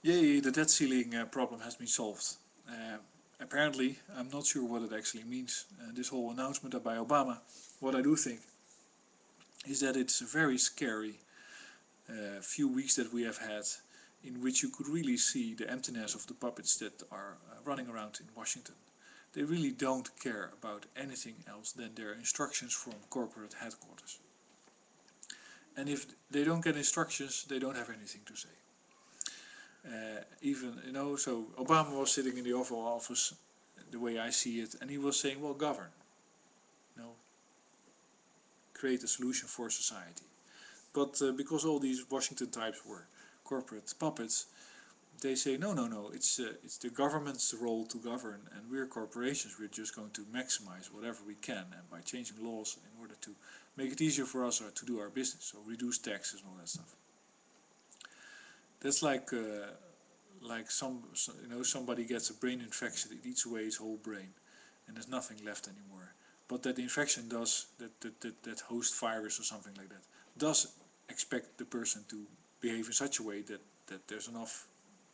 Yay, the debt ceiling problem has been solved. Apparently, I'm not sure what it actually means. This whole announcement by Obama, what I do think is that it's a very scary few weeks that we have had, in which you could really see the emptiness of the puppets that are running around in Washington. They really don't care about anything else than their instructions from corporate headquarters. And if they don't get instructions, they don't have anything to say. So Obama was sitting in the Oval Office, the way I see it, and he was saying, well, govern. Create a solution for society. But because all these Washington types were corporate puppets, they say, no, it's the government's role to govern, and we're corporations, we're just going to maximize whatever we can, and by changing laws in order to make it easier for us to do our business, so reduce taxes and all that stuff. That's like somebody gets a brain infection, it eats away his whole brain, and there's nothing left anymore. But that infection does, that host virus or something like that, does expect the person to behave in such a way that there's enough,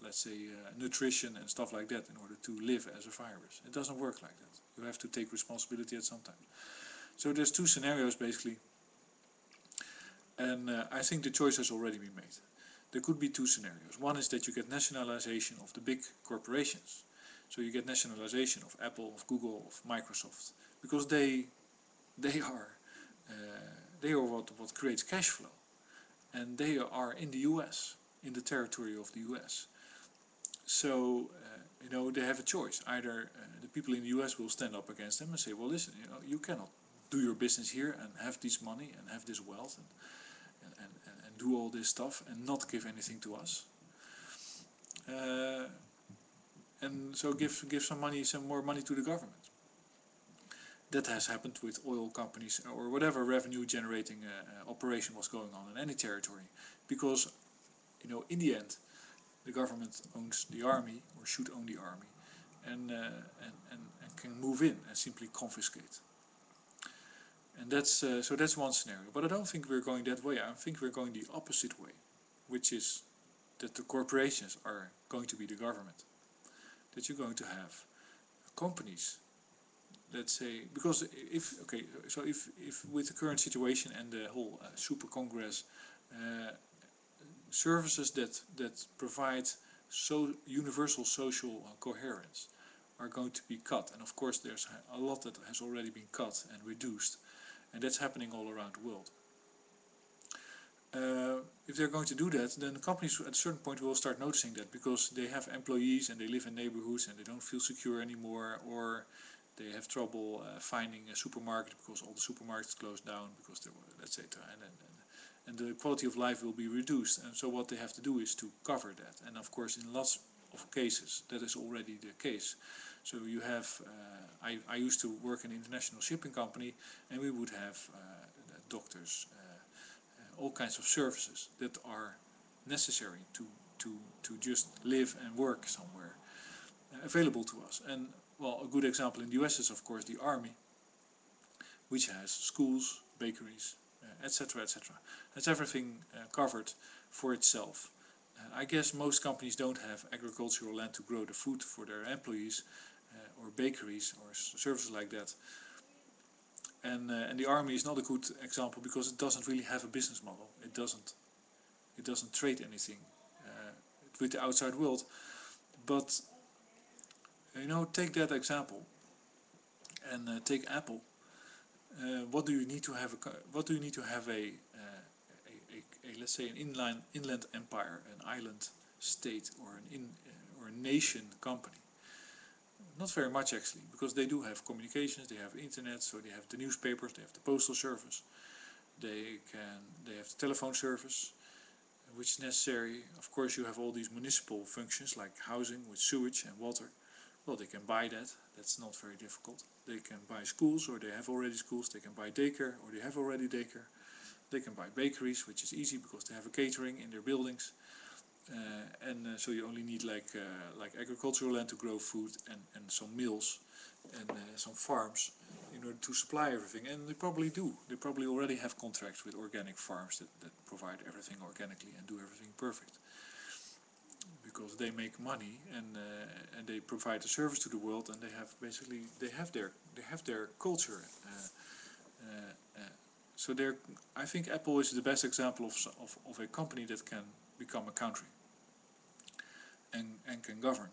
let's say, nutrition and stuff like that in order to live as a virus. It doesn't work like that. You have to take responsibility at some time. So there's two scenarios basically, and I think the choice has already been made. There could be two scenarios. One is that you get nationalization of the big corporations. So you get nationalization of Apple, of Google, of Microsoft, because they are what creates cash flow, and they are in the U.S., in the territory of the U.S. So they have a choice. Either the people in the U.S. will stand up against them and say, well, listen, you cannot do your business here and have this money and have this wealth and do all this stuff and not give anything to us. And so give some more money to the government. That has happened with oil companies or whatever revenue generating operation was going on in any territory, because in the end the government owns the army, or should own the army, and can move in and simply confiscate. And that's one scenario. But I don't think we're going that way. I think we're going the opposite way, which is that the corporations are going to be the government. That you're going to have companies, let's say, because if with the current situation and the whole super congress, services that provide universal social coherence are going to be cut, and of course there's a lot that has already been cut and reduced, and that's happening all around the world. If they're going to do that, then companies at a certain point will start noticing that, because they have employees and they live in neighborhoods and they don't feel secure anymore, or they have trouble finding a supermarket because all the supermarkets closed down because there were, etc. And the quality of life will be reduced. And so what they have to do is to cover that. And of course, in lots of cases, that is already the case. So you have, I used to work in an international shipping company, and we would have doctors, all kinds of services that are necessary to just live and work somewhere, available to us. And well, a good example in the US is of course the army, which has schools, bakeries, etc., etc. Has everything covered for itself. I guess most companies don't have agricultural land to grow the food for their employees, or bakeries or services like that. And the army is not a good example, because it doesn't really have a business model. It doesn't trade anything with the outside world. But take that example, and take Apple. What do you need to have? What do you need to have a let's say an inland empire, an island state, or or a nation company? Not very much actually, because they do have communications, they have internet, so they have the newspapers, they have the postal service, they have the telephone service, which is necessary. Of course, you have all these municipal functions like housing with sewage and water. Well, they can buy that. That's not very difficult. They can buy schools, or they have already schools. They can buy daycare, or they have already daycare. They can buy bakeries, which is easy because they have a catering in their buildings. So you only need like agricultural land to grow food, and some mills and some farms in order to supply everything. And they probably do. They probably already have contracts with organic farms that provide everything organically and do everything perfect. because they make money and they provide a service to the world, and they have their culture. So I think Apple is the best example of a company that can become a country and can govern.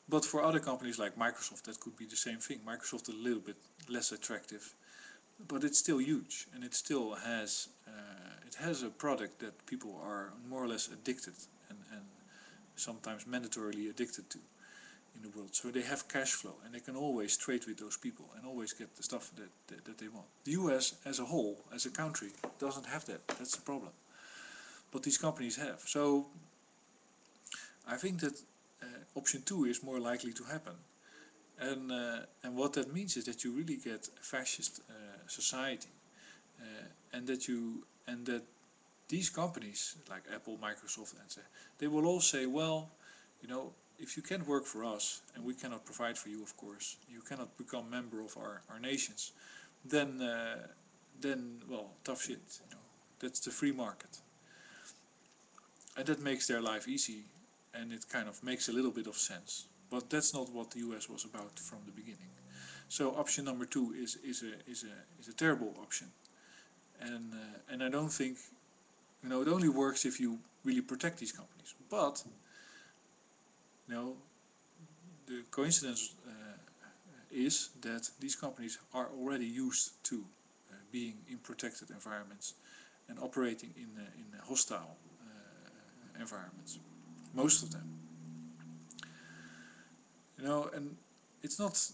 But for other companies like Microsoft, that could be the same thing. Microsoft is a little bit less attractive, but it's still huge, and it still has a product that people are more or less addicted and sometimes mandatorily addicted to in the world. So they have cash flow, and they can always trade with those people and always get the stuff that they want. The US as a whole, as a country, doesn't have that. That's the problem. But these companies have. So I think that option 2 is more likely to happen. And what that means is that you really get a fascist society, and that these companies like Apple, Microsoft, and they will all say, well, if you can't work for us and we cannot provide for you, of course, you cannot become member of our nations, then well, tough shit. That's the free market, and that makes their life easy, and it kind of makes a little bit of sense. But that's not what the US was about from the beginning. So option number 2 is a terrible option, and I don't think it only works if you really protect these companies. But the coincidence is that these companies are already used to being in protected environments and operating in hostile environments. Most of them. And it's not.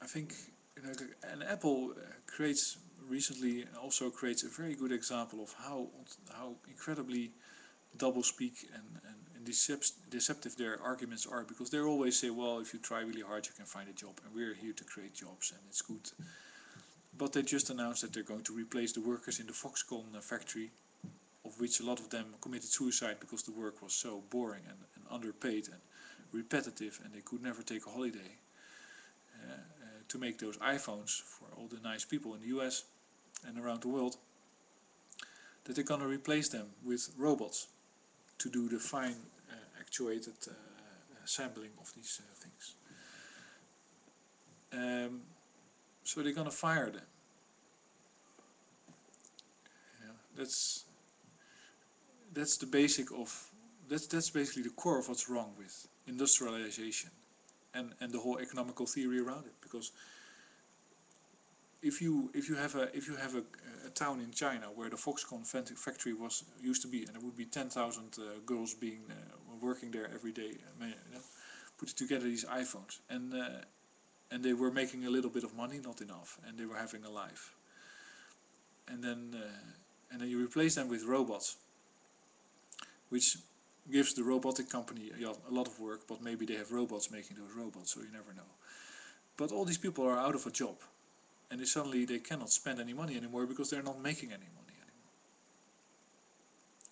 I think and Apple recently creates a very good example of how incredibly doublespeak and deceptive their arguments are, because they always say, well, if you try really hard you can find a job, and we're here to create jobs, and it's good. But they just announced that they're going to replace the workers in the Foxconn factory, of which a lot of them committed suicide because the work was so boring and underpaid and repetitive, and they could never take a holiday, to make those iPhones for all the nice people in the US and around the world, that they're going to replace them with robots to do the fine actuated assembling of these things. So they're going to fire them. That's the basic of that's basically the core of what's wrong with industrialization and the whole economical theory around it. Because if you have a town in China where the Foxconn factory used to be, and there would be 10,000 girls being working there every day, putting together these iPhones, and they were making a little bit of money, not enough, and they were having a life, and then you replace them with robots, which gives the robotic company a lot of work, but maybe they have robots making those robots, so you never know. But all these people are out of a job, and suddenly they cannot spend any money anymore because they're not making any money anymore.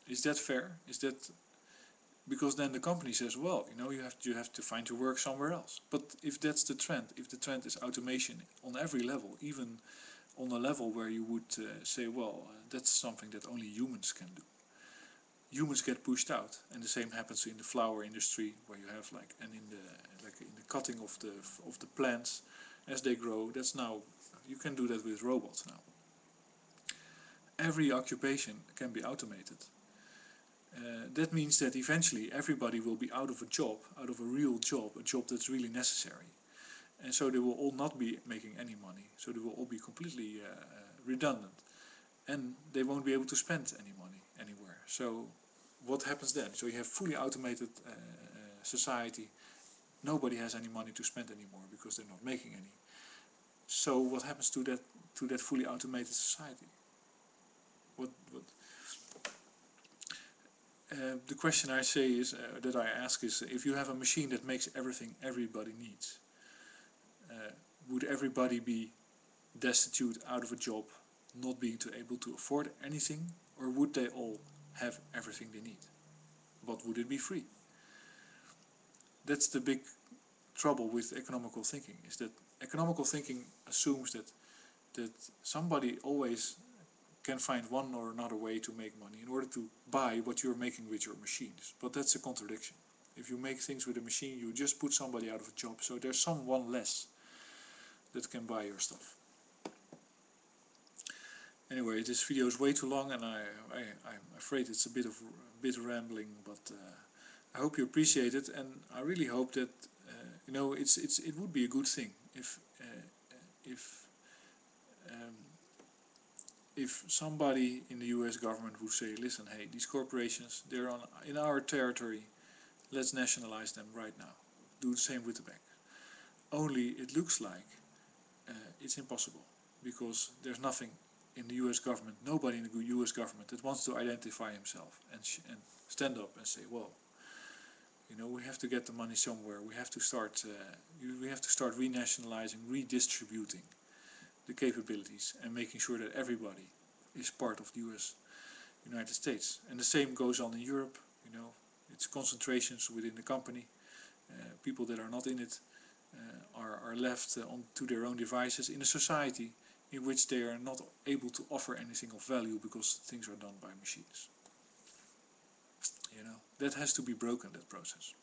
Is that fair? Is that because then the company says, well, you have to find your work somewhere else. But if that's the trend, if the trend is automation on every level, even on a level where you would say, well, that's something that only humans can do. Humans get pushed out, and the same happens in the flower industry, where you have in the cutting of the plants as they grow. That's now you can do that with robots now. Every occupation can be automated. That means that eventually everybody will be out of a job, out of a real job, a job that's really necessary, and so they will all not be making any money. So they will all be completely redundant, and they won't be able to spend any money anywhere. So what happens then? So you have fully automated society. Nobody has any money to spend anymore because they're not making any. So what happens to that fully automated society? The question I say is that I ask is, if you have a machine that makes everything everybody needs, would everybody be destitute, out of a job, not being able to afford anything, or would they all have everything they need? But would it be free? That's the big trouble with economical thinking, is that economical thinking assumes that somebody always can find one or another way to make money in order to buy what you're making with your machines. But that's a contradiction. If you make things with a machine, you just put somebody out of a job, so there's someone less that can buy your stuff. Anyway, this video is way too long, and I'm afraid it's a bit rambling, but I hope you appreciate it, and I really hope that you know, it would be a good thing if somebody in the US government would say, listen, hey, these corporations, they're in our territory, let's nationalize them right now. Do the same with the bank. Only it looks like it's impossible, because there's nothing in the US government, nobody in the US government that wants to identify himself and stand up and say, well, you know, we have to get the money somewhere. We have to start renationalizing, redistributing the capabilities, and making sure that everybody is part of the United States. And the same goes on in Europe. You know, it's concentrations within the company. People that are not in it are left to their own devices in a society in which they are not able to offer anything of value because things are done by machines. You know, that has to be broken, that process.